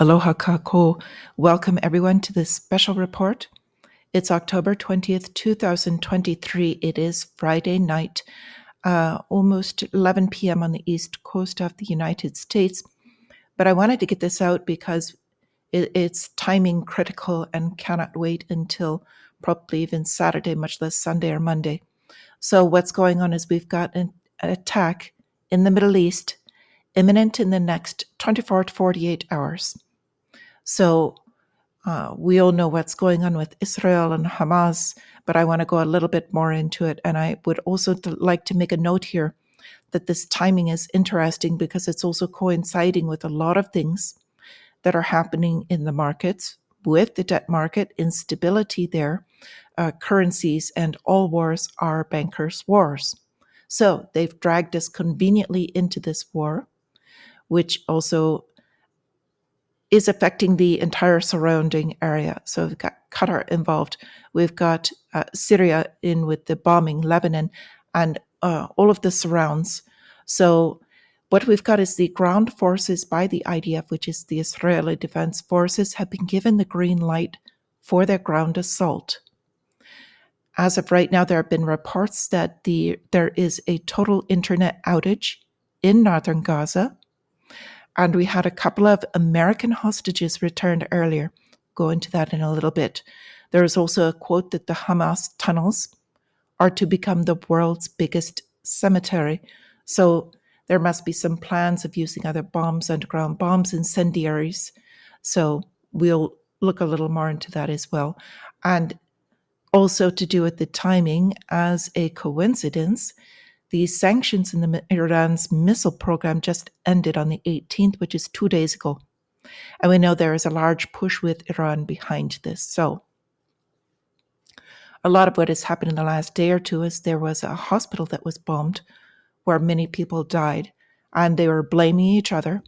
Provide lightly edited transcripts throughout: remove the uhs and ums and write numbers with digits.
Aloha kako. Welcome everyone to this special report. It's October 20th, 2023. It is Friday night, almost 11 p.m. on the East Coast of the United States. But I wanted to get this out because it's timing critical and cannot wait until probably even Saturday, much less Sunday or Monday. So what's going on is we've got an attack in the Middle East imminent in the next 24 to 48 hours. So we all know what's going on with Israel and Hamas, but I want to go a little bit more into it. And I would also like to make a note here that this timing is interesting because it's also coinciding with a lot of things that are happening in the markets, with the debt market, instability there, currencies, and all wars are bankers' wars. So they've dragged us conveniently into this war, which also is affecting the entire surrounding area. So we've got Qatar involved. We've got Syria in with the bombing, Lebanon, and all of the surrounds. So what we've got is the ground forces by the IDF, which is the Israeli Defense Forces, have been given the green light for their ground assault. As of right now, there have been reports that there is a total internet outage in northern Gaza. And we had a couple of American hostages returned earlier. Go into that in a little bit. There is also a quote that the Hamas tunnels are to become the world's biggest cemetery. So there must be some plans of using other bombs, underground bombs, incendiaries. So we'll look a little more into that as well. And also to do with the timing, as a coincidence, the sanctions in Iran's missile program just ended on the 18th, which is 2 days ago. And we know there is a large push with Iran behind this. So a lot of what has happened in the last day or two is there was a hospital that was bombed where many people died, and they were blaming each other.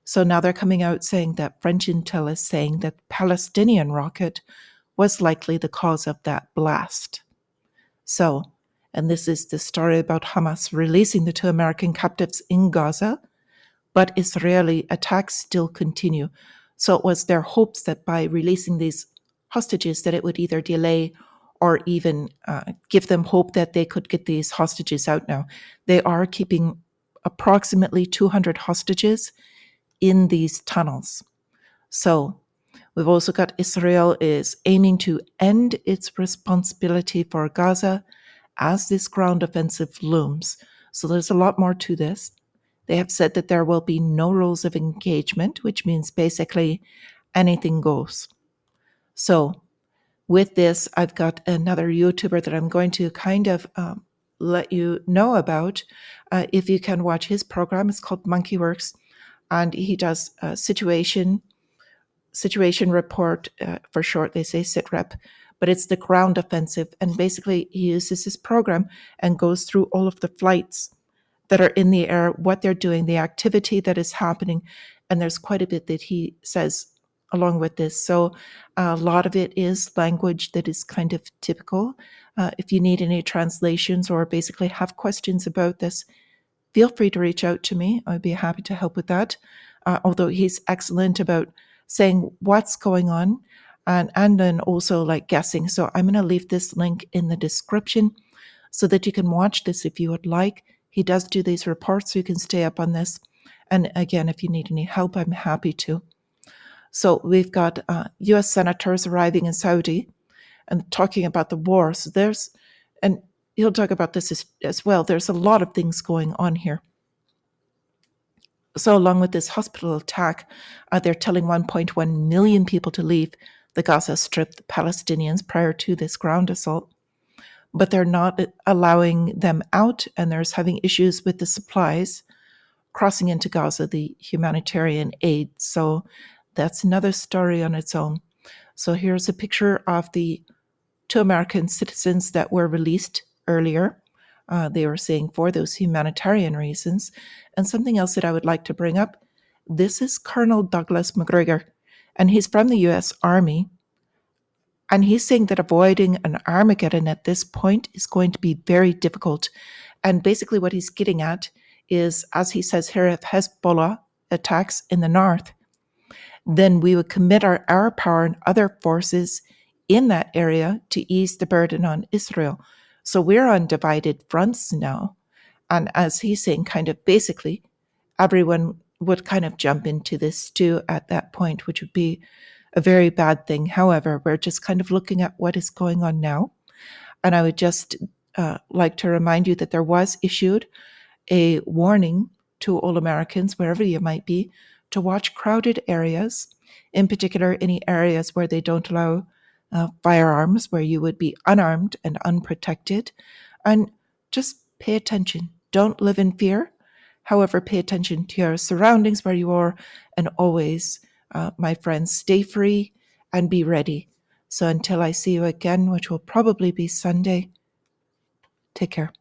So now they're coming out saying that French intel is saying that Palestinian rocket was likely the cause of that blast. So, and this is the story about Hamas releasing the 2 American captives in Gaza, but Israeli attacks still continue. So it was their hopes that by releasing these hostages that it would either delay or even give them hope that they could get these hostages out now. They are keeping approximately 200 hostages in these tunnels. So we've also got Israel is aiming to end its responsibility for Gaza as this ground offensive looms. So there's a lot more to this. They have said that there will be no rules of engagement, which means basically anything goes. So with this, I've got another YouTuber that I'm going to kind of let you know about. If you can watch his program, it's called Monkeyworks, and he does a situation report, for short, they say SITREP, but it's the ground offensive. And basically he uses this program and goes through all of the flights that are in the air, what they're doing, the activity that is happening. And there's quite a bit that he says along with this. So a lot of it is language that is kind of typical. If you need any translations or basically have questions about this, feel free to reach out to me. I'd be happy to help with that. Although he's excellent about saying what's going on and then also like guessing. So I'm going to leave this link in the description so that you can watch this if you would like. He does do these reports so you can stay up on this. And again, if you need any help, I'm happy to. So we've got US senators arriving in Saudi and talking about the war. So and he'll talk about this as well. There's a lot of things going on here. So along with this hospital attack, they're telling 1.1 million people to leave the Gaza Strip, the Palestinians, prior to this ground assault. But they're not allowing them out, and there's having issues with the supplies crossing into Gaza, the humanitarian aid. So that's another story on its own. So here's a picture of the 2 American citizens that were released earlier. They were saying for those humanitarian reasons. And something else that I would like to bring up, this is Colonel Douglas McGregor, and he's from the US Army. And he's saying that avoiding an Armageddon at this point is going to be very difficult. And basically what he's getting at is, as he says here, if Hezbollah attacks in the north, then we would commit our power and other forces in that area to ease the burden on Israel. So we're on divided fronts now. And as he's saying, kind of basically, everyone would kind of jump into this stew at that point, which would be a very bad thing. However, we're just kind of looking at what is going on now. And I would just like to remind you that there was issued a warning to all Americans, wherever you might be, to watch crowded areas, in particular, any areas where they don't allow firearms, where you would be unarmed and unprotected. And just pay attention. Don't live in fear. However, pay attention to your surroundings where you are, and always, my friends, stay free and be ready. So until I see you again, which will probably be Sunday, take care.